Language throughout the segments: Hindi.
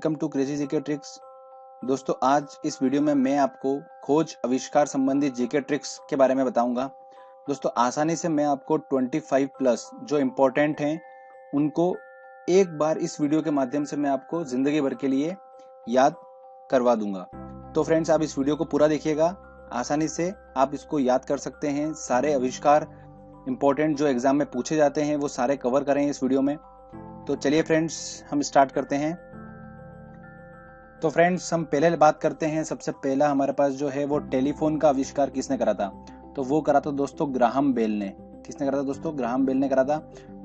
Welcome to crazy GK tricks. दोस्तों, आज इस वीडियो में मैं आपको खोज आविष्कार संबंधी जीके ट्रिक्स के बारे में बताऊंगा। दोस्तों, आसानी से मैं आपको 25 प्लस जो इम्पोर्टेंट हैं उनको एक बार इस वीडियो के माध्यम से मैं आपको जिंदगी भर के लिए याद करवा दूंगा। तो फ्रेंड्स, आप इस वीडियो को पूरा देखिएगा, आसानी से आप इसको याद कर सकते हैं। सारे आविष्कार इम्पोर्टेंट जो एग्जाम में पूछे जाते हैं वो सारे कवर करें इस वीडियो में। तो चलिए फ्रेंड्स, हम स्टार्ट करते हैं। तो फ्रेंड्स, हम पहले बात करते हैं। सबसे पहला हमारे पास जो है वो टेलीफोन का आविष्कार किसने करा था? तो वो करा था दोस्तों ग्राहम बेल ने। किसने करा था दोस्तों? ग्राहम बेल ने करा था।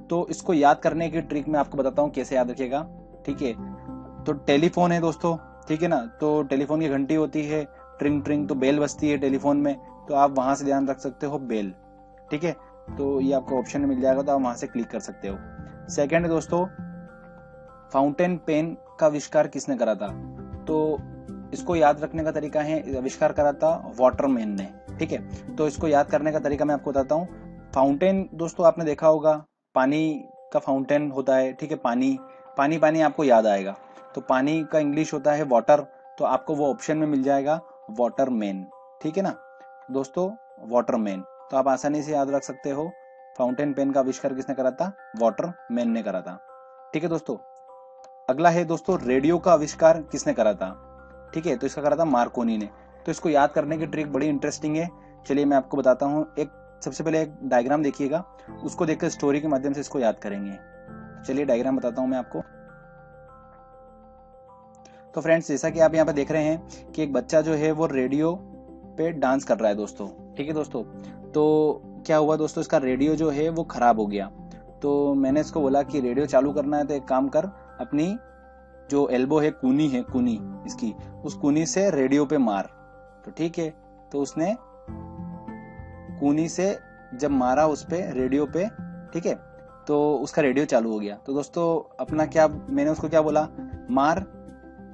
तो इसको याद करने की ट्रिक मैं आपको बताता हूँ कैसे याद रखिएगा। ठीक है, तो टेलीफोन है दोस्तों, ठीक है ना। तो टेलीफोन की घंटी होती है, ट्रिंग ट्रिंग, तो बेल बजती है टेलीफोन में, तो आप वहां से ध्यान रख सकते हो बेल। ठीक है, तो ये आपको ऑप्शन में मिल जाएगा, तो आप वहां से क्लिक कर सकते हो। सेकेंड दोस्तों, फाउंटेन पेन का आविष्कार किसने करा था? तो इसको याद रखने का तरीका है, आविष्कार करा था वाटरमैन ने। ठीक है, तो इसको याद करने का तरीका मैं आपको बताता हूँ। फाउंटेन दोस्तों आपने देखा होगा, पानी का फाउंटेन होता है। ठीक है, पानी पानी पानी आपको याद आएगा, तो पानी का इंग्लिश होता है वाटर, तो आपको वो ऑप्शन में मिल जाएगा वाटरमैन। ठीक है ना दोस्तों, वाटरमैन। तो आप आसानी से याद रख सकते हो, फाउंटेन पेन का आविष्कार किसने करा था? वाटरमैन ने करा था। ठीक है दोस्तों, अगला है दोस्तों रेडियो का आविष्कार किसने करा था? ठीक है, तो इसका करा था मार्कोनी ने। तो इसको याद करने की ट्रिक बड़ी इंटरेस्टिंग है, चलिए मैं आपको बताता हूँ। सबसे पहले एक डायग्राम देखिएगा, उसको देखकर स्टोरी के माध्यम से इसको याद करेंगे। चलिए डायग्राम बताता हूँ मैं आपको। तो फ्रेंड्स, जैसा कि आप यहाँ पे देख रहे हैं कि एक बच्चा जो है वो रेडियो पे डांस कर रहा है दोस्तों। ठीक है दोस्तों, तो क्या हुआ दोस्तों, इसका रेडियो जो है वो खराब हो गया। तो मैंने इसको बोला कि रेडियो चालू करना है तो एक काम कर, अपनी जो एल्बो है, कूनी है, कूनी इसकी, उस कूनी से रेडियो पे मार। तो ठीक है, तो उसने कूनी से जब मारा उस पे, रेडियो पे, ठीक है, तो उसका रेडियो चालू हो गया। तो दोस्तों अपना क्या, मैंने उसको क्या बोला? मार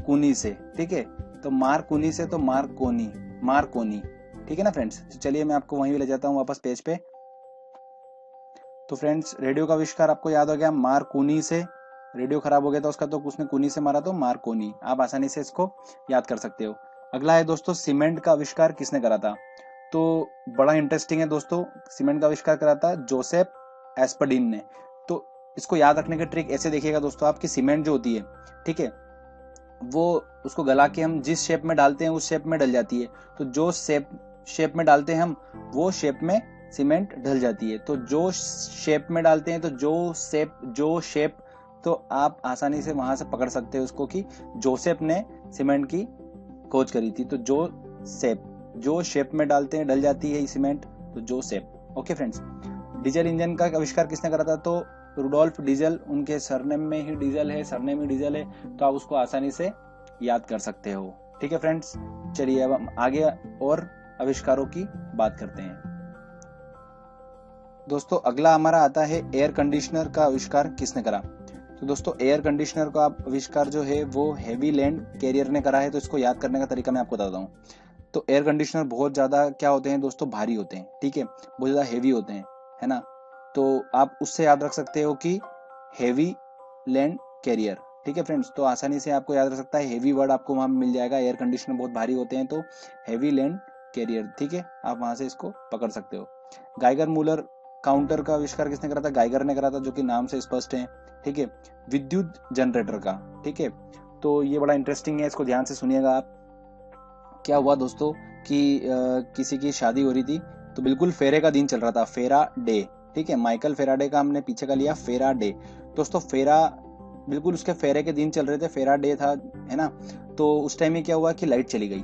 कूनी से। ठीक है, तो मार कूनी से, तो मार कोनी, मार कोनी। ठीक है ना फ्रेंड्स, चलिए मैं आपको वहीं ले जाता हूँ वापस पेज पे। तो फ्रेंड्स, रेडियो का आविष्कार आपको याद हो गया, मार कूनी से। रेडियो खराब हो गया था उसका, तो उसने कूनी से मारा, तो मार कोनी। आप आसानी से इसको याद कर सकते हो। अगला है दोस्तों, सीमेंट का आविष्कार किसने करा था? तो बड़ा इंटरेस्टिंग है दोस्तों, सीमेंट का आविष्कार करा था जोसेफ एस्पर्डिन ने। तो इसको याद रखने की ट्रिक ऐसे देखिएगा दोस्तों, आपकी सीमेंट जो होती है, ठीक है, वो उसको गला के हम जिस शेप में डालते हैं उस शेप में डल जाती है। तो जो शेप में डालते हैं हम, वो शेप में सीमेंट ढल जाती है। तो जो शेप में डालते हैं, तो जो शेप, तो आप आसानी से वहां से पकड़ सकते हो उसको कि जोसेफ ने सीमेंट की खोज करी थी। तो जो शेप में डालते हैं डल जाती है सीमेंट, तो जो shape. Okay friends, diesel engine का आविष्कार किसने करा था? तो रुडोल्फ डीजल, उनके सरनेम में ही डीजल है, सरनेम ही डीजल है, तो आप उसको आसानी से याद कर सकते हो। ठीक है फ्रेंड्स, चलिए अब हम आगे और आविष्कारों की बात करते हैं। दोस्तों, अगला हमारा आता है एयर कंडीशनर का आविष्कार किसने करा? तो दोस्तों, एयर कंडीशनर का आविष्कार जो है वो हेवी लैंड कैरियर ने करा है। तो इसको याद करने का तरीका मैं आपको बताता हूँ। तो एयर कंडीशनर बहुत ज्यादा क्या होते हैं दोस्तों, भारी होते हैं। ठीक है, बहुत ज्यादा हेवी होते हैं, है ना। तो आप उससे याद रख सकते हो कि हेवी लैंड कैरियर। ठीक है फ्रेंड्स, तो आसानी से आपको याद रख सकता है, हेवी वर्ड आपको वहां मिल जाएगा। एयर कंडीशनर बहुत भारी होते हैं, तो हेवी लैंड कैरियर। ठीक है, आप वहां से इसको पकड़ सकते हो। गाइगर मूलर काउंटर का आविष्कार किसने करा था? गाइगर ने करा था, जो कि नाम से स्पष्ट है। ठीक है, विद्युत जनरेटर का। ठीक है, तो ये बड़ा इंटरेस्टिंग है, इसको ध्यान से सुनिएगा आप। क्या हुआ दोस्तों कि किसी की शादी हो रही थी, तो बिल्कुल फेरे का दिन चल रहा था, फेरा डे। ठीक है, माइकल फेराडे का हमने पीछे का लिया फेरा डे। दोस्तों फेरा, बिल्कुल उसके फेरे के दिन चल रहे थे, फेरा डे था, है ना। तो उस टाइम में क्या हुआ कि लाइट चली गई।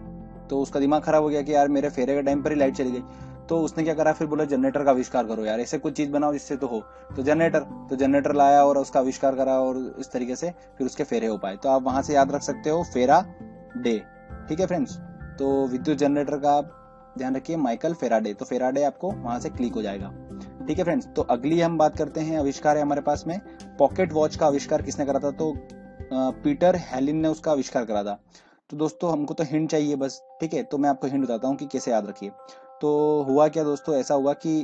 तो उसका दिमाग खराब हो गया कि यार मेरे फेरे के टाइम पर ही लाइट चली गई। तो उसने क्या करा, फिर बोला जनरेटर का आविष्कार करो यार, ऐसे कुछ चीज बनाओ जिससे तो हो। तो जनरेटर लाया और उसका आविष्कार करा, और इस तरीके से फिर उसके फेरे हो पाए। तो आप वहां से याद रख सकते हो फेरा डे। ठीक है फ्रेंड्स, तो विद्युत जनरेटर का आप ध्यान रखिए, माइकल फेराडे। तो फेराडे आपको वहां से क्लिक हो जाएगा। ठीक है फ्रेंड्स, तो अगली हम बात करते हैं, आविष्कार है हमारे पास में पॉकेट वॉच का आविष्कार किसने करा था? तो पीटर हेलिन ने उसका आविष्कार करा था। तो दोस्तों हमको तो हिंट चाहिए बस। ठीक है, तो मैं आपको हिंट बताता हूँ कि कैसे याद रखिए। तो हुआ क्या दोस्तों, ऐसा हुआ कि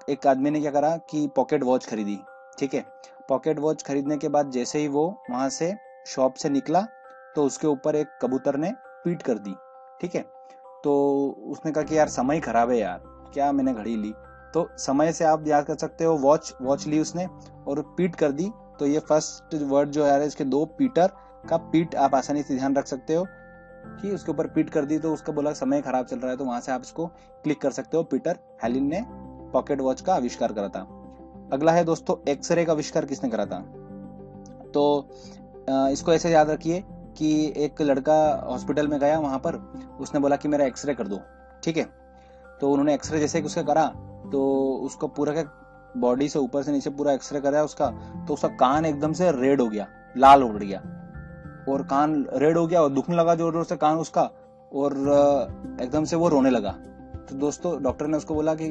एक आदमी ने क्या करा कि पॉकेट वॉच खरीदी। ठीक है, पॉकेट वॉच खरीदने के बाद जैसे ही वो वहां से शॉप से निकला तो उसके ऊपर एक कबूतर ने पीट कर दी। ठीक है, तो उसने कहा कि यार समय खराब है यार, क्या मैंने घड़ी ली। तो समय से आप याद कर सकते हो वॉच ली उसने और पीट कर दी। तो ये फर्स्ट वर्ड जो है इसके दो, पीटर का पीट आप आसानी से ध्यान रख सकते हो कि उसके ऊपर पीट कर दी, तो उसका बोला समय खराब चल रहा है, तो वहां से आप इसको क्लिक कर सकते हो। पीटर हेलिन ने पॉकेट वॉच का आविष्कार करा था। अगला है दोस्तों, एक्सरे का आविष्कार किसने करा था। तो इसको ऐसे याद रखिए कि एक लड़का हॉस्पिटल में गया, वहां पर उसने बोला कि मेरा एक्सरे कर दो। ठीक है, तो उन्होंने एक्सरे जैसे कि उसका करा तो उसको पूरा क्या बॉडी से ऊपर से नीचे पूरा एक्सरे कराया उसका, तो उसका कान एकदम से रेड हो गया, लाल हो गया, और कान रेड हो गया और दुखने लगा जोर जोर से कान उसका, और एकदम से वो रोने लगा। तो दोस्तों डॉक्टर ने उसको बोला कि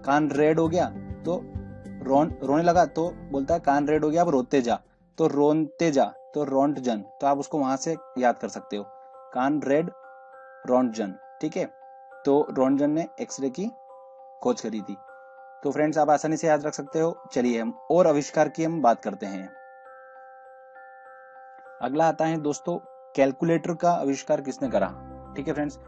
कान रेड हो गया, तो रोने लगा, तो बोलता है कान रेड हो गया अब रोते जा, तो रोनते जा, तो रोंटजन। तो आप उसको वहां से याद कर सकते हो, कान रेड रोंटजन। ठीक है, तो रोंटजन ने एक्सरे की खोज करी थी। तो फ्रेंड्स आप आसानी से याद रख सकते हो। चलिए हम और आविष्कार की हम बात करते हैं। अगला आता है दोस्तों, कैलकुलेटर का आविष्कार किसने करा। ठीक है फ्रेंड्स,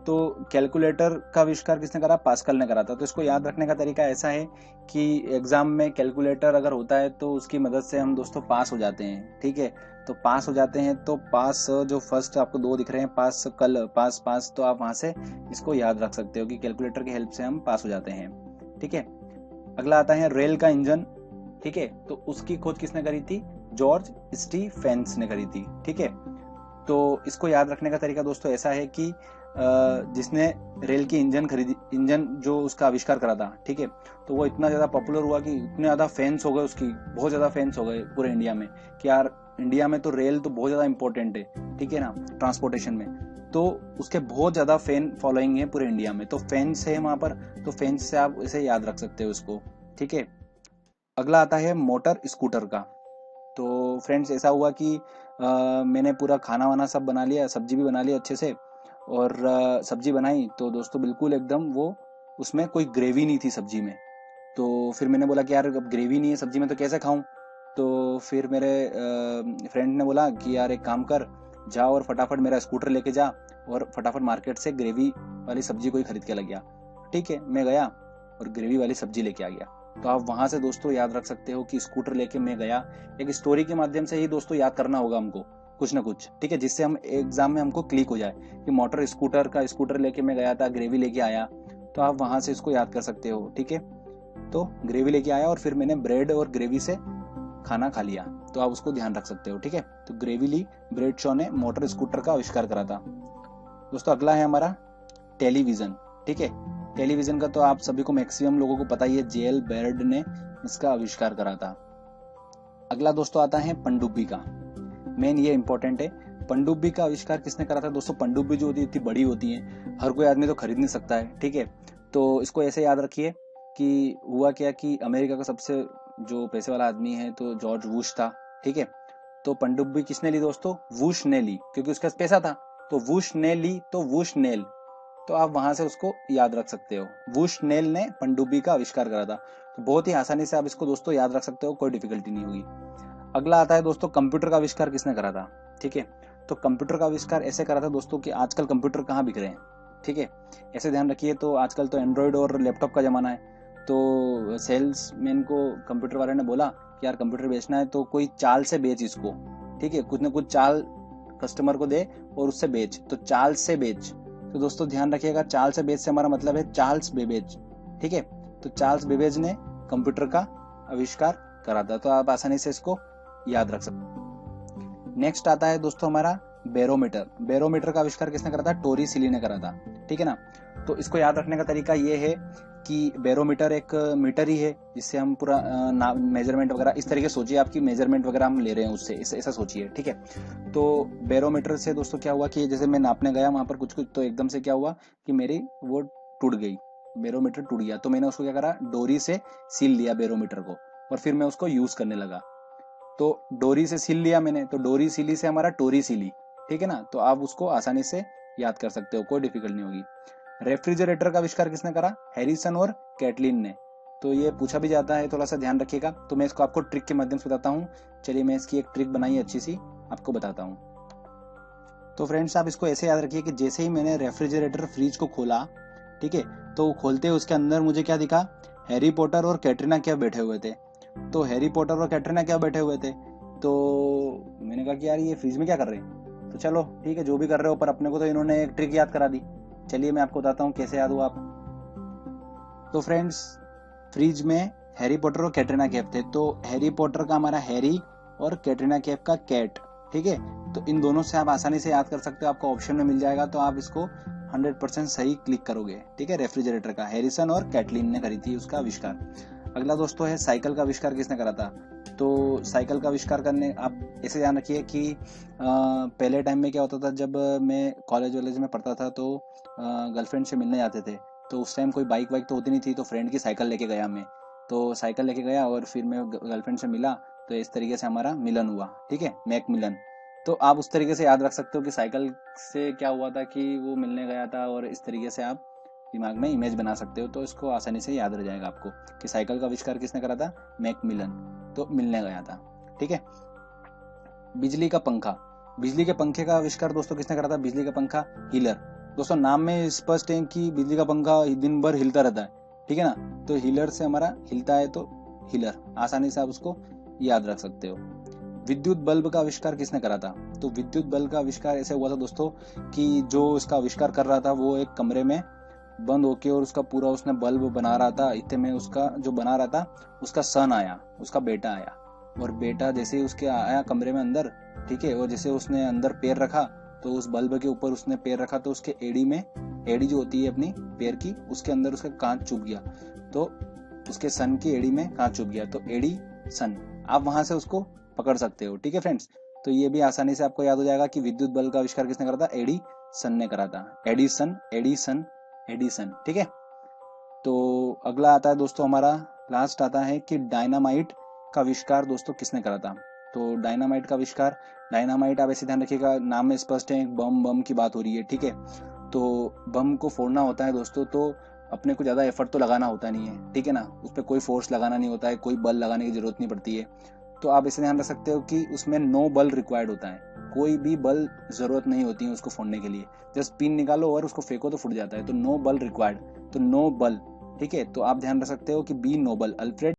तो कैलकुलेटर का आविष्कार किसने करा, पास्कल ने करा था। तो इसको याद रखने का तरीका ऐसा है कि एग्जाम में कैलकुलेटर अगर होता है तो उसकी मदद से हम दोस्तों पास हो जाते हैं। ठीक है, तो पास हो जाते हैं, तो पास जो फर्स्ट आपको दो दिख रहे हैं, पास कल पास पास, तो आप वहां से इसको याद रख सकते हो कि कैलकुलेटर की हेल्प से हम पास हो जाते हैं। ठीक है, अगला आता है रेल का इंजन। ठीक है, तो उसकी खोज किसने करी थी, जॉर्ज स्टीफेंस ने करी थी। ठीक है, तो इसको याद रखने का तरीका दोस्तों ऐसा है कि जिसने रेल की इंजन जो उसका आविष्कार करा था। ठीक है, तो वो इतना ज्यादा पॉपुलर हुआ कि इतने ज्यादा फैंस हो गए उसकी, बहुत ज्यादा फैंस हो गए पूरे इंडिया में कि यार इंडिया में तो रेल तो बहुत ज्यादा इंपॉर्टेंट है। ठीक है ना, ट्रांसपोर्टेशन में, तो उसके बहुत ज्यादा फैन फॉलोइंग है पूरे इंडिया में, तो फैंस है वहां पर, तो फैंस से आप इसे याद रख सकते हो इसको। ठीक है, अगला आता है मोटर स्कूटर का। तो फ्रेंड्स ऐसा हुआ कि मैंने पूरा खाना वाना सब बना लिया, सब्जी भी बना ली अच्छे से, और सब्जी बनाई तो दोस्तों बिल्कुल एकदम वो उसमें कोई ग्रेवी नहीं थी सब्जी में। तो फिर मैंने बोला कि यार अब ग्रेवी नहीं है सब्जी में तो कैसे खाऊं। तो फिर मेरे फ्रेंड ने बोला कि यार एक काम कर, जा और फटाफट मेरा स्कूटर लेके जा और फटाफट मार्केट से ग्रेवी वाली सब्जी कोई खरीद के लग गया। ठीक है, मैं गया और ग्रेवी वाली सब्जी लेके आ गया। तो आप वहां से दोस्तों याद रख सकते हो कि स्कूटर लेके मैं गया। एक स्टोरी के माध्यम से ही दोस्तों याद करना होगा हमको कुछ ना कुछ। ठीक है, जिससे हम एग्जाम में हमको क्लिक हो जाए कि मोटर स्कूटर का स्कूटर लेके मैं गया था, ग्रेवी लेके आया। तो आप वहां से इसको याद कर सकते हो। ठीक है, तो ग्रेवी लेके आया और फिर मैंने ब्रेड और ग्रेवी से खाना खा लिया, तो आप उसको ध्यान रख सकते हो। ठीक है, तो ग्रेवी ली, ब्रेड शॉ ने मोटर स्कूटर का आविष्कार करा था। दोस्तों अगला है हमारा टेलीविजन। ठीक है, टेलीविजन का तो आप सभी को मैक्सिमम लोगों को पता ही है, जेएल बेयर्ड ने इसका आविष्कार करा था। अगला दोस्तों आता है पनडुब्बी का। मेन ये इंपॉर्टेंट है, पनडुब्बी का आविष्कार किसने करा था दोस्तों। पनडुब्बी जो होती है इतनी बड़ी होती है, हर कोई आदमी तो खरीद नहीं सकता है। ठीक है, तो इसको ऐसे याद रखिए कि हुआ क्या कि अमेरिका का सबसे जो पैसे वाला आदमी है तो जॉर्ज वुश था। ठीक है, तो पनडुब्बी किसने ली दोस्तों, वुश ने ली, क्योंकि उसके पास पैसा था, तो वुश ने ली, तो वुश नेल, तो आप वहां से उसको याद रख सकते हो। वुश नेल ने पनडुब्बी का आविष्कार करा था। तो बहुत ही आसानी से आप इसको दोस्तों याद रख सकते हो, कोई डिफिकल्टी नहीं होगी। अगला आता है दोस्तों, कंप्यूटर का आविष्कार किसने करा था। ठीक है, तो कंप्यूटर का आविष्कार ऐसे करा था दोस्तों कि आजकल कंप्यूटर कहाँ बिक रहे हैं। ठीक है, ऐसे ध्यान रखिए, तो आजकल तो एंड्रॉइड और लैपटॉप का जमाना है। तो सेल्समैन को कंप्यूटर वाले ने बोला कि यार कंप्यूटर बेचना है तो कोई चाल से बेच इसको। ठीक है, कुछ ना कुछ चाल कस्टमर को दे और उससे बेच, तो चाल से बेच। तो दोस्तों ध्यान रखिएगा, चाल से बेच से हमारा मतलब है चार्ल्स बेबेज। ठीक है, तो चार्ल्स बेबेज ने कंप्यूटर का आविष्कार करा था, तो आप आसानी से इसको याद रख सकते। नेक्स्ट आता है दोस्तों हमारा बैरोमीटर। बैरोमीटर का आविष्कार किसने करा था, टोरी सिली ने करा था। ठीक है ना, तो इसको याद रखने का तरीका ये है कि बैरोमीटर एक मीटर ही है जिससे हम पूरा मेजरमेंट वगैरह, इस तरीके सोचिए आपकी मेजरमेंट वगैरह हम ले रहे हैं उससे, ऐसा सोचिए। ठीक है, तो बैरोमीटर से दोस्तों क्या हुआ कि जैसे मैं नापने गया वहां पर कुछ कुछ, तो एकदम से क्या हुआ कि मेरी वो टूट गई, बैरोमीटर टूट गया। तो मैंने उसको क्या करा, डोरी से सील लिया बैरोमीटर को, और फिर मैं उसको यूज करने लगा। तो डोरी से सील लिया मैंने, तो डोरी सीली से हमारा टोरी सीली। ठीक है ना, तो आप उसको आसानी से याद कर सकते हो, कोई डिफिकल्ट नहीं होगी। रेफ्रिजरेटर का आविष्कार किसने करा, हैरिसन और कैटलिन ने। तो ये पूछा भी जाता है, थोड़ा सा ध्यान रखिएगा। तो मैं इसको आपको ट्रिक के माध्यम से बताता हूँ। चलिए मैं इसकी एक ट्रिक बनाई अच्छी सी, आपको बताता हूँ। तो फ्रेंड्स आप इसको ऐसे याद रखिए कि जैसे ही मैंने रेफ्रिजरेटर फ्रिज को खोला, ठीक है, तो खोलते ही उसके अंदर मुझे क्या दिखा, हैरी पॉटर और कैटरीना कैफ बैठे हुए थे। तो हैरी पॉटर और कैटरीना कैफ बैठे हुए थे, तो मैंने कहा कि यार ये फ्रिज में क्या कर रहे हैं। तो चलो ठीक है, जो भी कर रहे हो, पर अपने को तो इन्होंने एक ट्रिक याद करा दी। चलिए मैं आपको बताता हूँ कैसे याद हुआ आप। तो फ्रेंड्स फ्रिज में हैरी पॉटर और कैटरीना कैफ थे। तो हैरी पॉटर का हमारा हैरी और कैटरीना कैफ का कैट, ठीक है। तो इन दोनों से आप आसानी से याद कर सकते हो, आपको ऑप्शन में मिल जाएगा, तो आप इसको 100% सही क्लिक करोगे, ठीक है। रेफ्रिजरेटर का हैरिसन और कैटलीन ने करी थी उसका आविष्कार। अगला दोस्तों है साइकिल का आविष्कार किसने करा था। तो साइकिल का आविष्कार करने आप ऐसे ध्यान रखिए कि पहले टाइम में क्या होता था, जब मैं कॉलेज वॉलेज में पढ़ता था तो गर्लफ्रेंड से मिलने जाते थे, तो उस टाइम कोई बाइक वाइक तो होती नहीं थी, तो फ्रेंड की साइकिल लेके गया मैं। तो साइकिल लेके गया और फिर मैं गर्लफ्रेंड से मिला, तो इस तरीके से हमारा मिलन हुआ, ठीक है, मैक मिलन। तो आप उस तरीके से याद रख सकते हो कि साइकिल से क्या हुआ था कि वो मिलने गया था, और इस तरीके से आप दिमाग में इमेज बना सकते हो। तो इसको आसानी से याद रह जाएगा आपको कि साइकिल का आविष्कार किसने करा था, मैक मिलन, तो मिलने गया था, ठीक है। बिजली का पंखा, बिजली के पंखे का आविष्कार दोस्तों किसने करा था, बिजली का पंखा हीलर। दोस्तों नाम में स्पष्ट है कि बिजली का पंखा दिन भर हिलता रहता है, ठीक है ना। तो हीलर से हमारा हिलता है, तो हीलर, आसानी से आप उसको याद रख सकते हो। विद्युत बल्ब का आविष्कार किसने करा था। तो विद्युत बल्ब का आविष्कार ऐसे हुआ था दोस्तों कि जो इसका आविष्कार कर रहा था वो एक कमरे में बंद होके और उसका पूरा उसने बल्ब बना रहा था। इतने में उसका जो बना रहा था उसका सन आया, उसका बेटा आया, और बेटा जैसे ही उसके आया कमरे में अंदर, ठीक है, और जैसे उसने अंदर पैर रखा, तो उस बल्ब के ऊपर उसने पैर रखा, तो उसके एड़ी में, एड़ी जो होती है अपनी पैर की, उसके अंदर उसका कांच चुभ गया, तो उसके सन की एड़ी में कांच चुभ गया, तो एडी सन, आप वहां से उसको पकड़ सकते हो, ठीक है फ्रेंड्स। तो ये भी आसानी से आपको याद हो जाएगा कि विद्युत बल्ब का आविष्कार किसने करा था, एडिसन ने करा था। एडिसन, एडिसन, एडिसन, ठीक है। तो अगला आता है दोस्तों हमारा लास्ट आता है कि डायनामाइट का आविष्कार दोस्तों किसने करा था। तो डायनामाइट का आविष्कार, डायनामाइट आप ऐसे ध्यान रखिएगा, नाम में स्पष्ट है बम की बात हो रही है, ठीक है। तो बम को फोड़ना होता है दोस्तों, तो अपने को ज़्यादा एफर्ट तो लगाना होता नहीं है, ठीक है ना, उस पर कोई फोर्स लगाना नहीं होता है, कोई बल लगाने की जरूरत नहीं पड़ती है। तो आप इसे ध्यान रख सकते हो कि उसमें नो बल रिक्वायर्ड होता है, कोई भी बल जरूरत नहीं होती है उसको फोड़ने के लिए, जस्ट पिन निकालो और उसको फेंको तो फूट जाता है, तो नो बल रिक्वायर्ड, तो नो बल, ठीक है। तो आप ध्यान रख सकते हो कि बी नोबल, अल्फ्रेड